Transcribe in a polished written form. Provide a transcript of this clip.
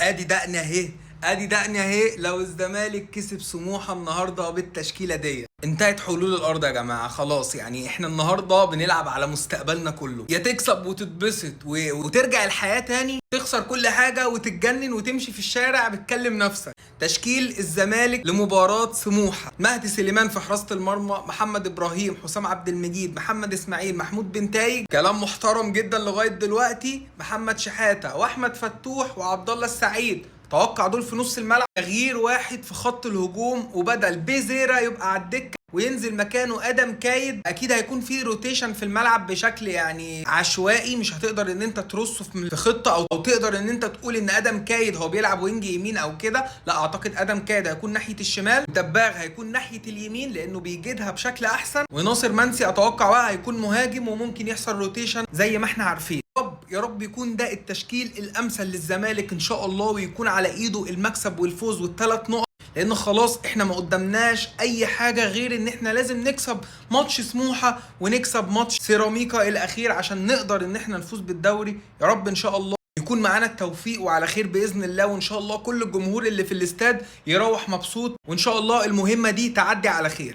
ادي دقنا اهي. ادي دقنا اهي. لو الزمالك كسب سموحه النهارده بالتشكيله دي انتهت حلول الارض يا جماعه. خلاص يعني احنا النهارده بنلعب على مستقبلنا كله، يا تكسب وتتبسط وترجع الحياه تاني، تخسر كل حاجه وتتجنن وتمشي في الشارع بتكلم نفسك. تشكيل الزمالك لمباراه سموحه: مهدي سليمان في حراسه المرمى، محمد ابراهيم، حسام عبد المجيد، محمد اسماعيل، محمود بنتايج، كلام محترم جدا لغايه دلوقتي، محمد شحاته واحمد فتوح وعبد الله السعيد. توقع دول في نص الملعب. تغيير واحد في خط الهجوم، وبدل بيزيرا يبقى على الدكه وينزل مكانه ادم كايد. اكيد هيكون في روتيشن في الملعب بشكل يعني عشوائي، مش هتقدر ان انت ترصه في خطه او تقدر ان انت تقول ان ادم كايد هو بيلعب وينج يمين او كده. لا، اعتقد ادم كايد هيكون ناحيه الشمال، دباغ هيكون ناحيه اليمين لانه بيجيدها بشكل احسن، وناصر منسي اتوقع بقى هيكون مهاجم، وممكن يحصل روتيشن زي ما احنا عارفين. يا رب يكون ده التشكيل الامثل للزمالك ان شاء الله، ويكون على ايده المكسب والفوز والثلاث نقط، لان خلاص احنا ما قدامناش اي حاجه غير ان احنا لازم نكسب ماتش سموحه ونكسب ماتش سيراميكا الاخير عشان نقدر ان احنا نفوز بالدوري. يا رب ان شاء الله يكون معانا التوفيق وعلى خير باذن الله، وان شاء الله كل الجمهور اللي في الاستاد يروح مبسوط، وان شاء الله المهمه دي تعدي على خير.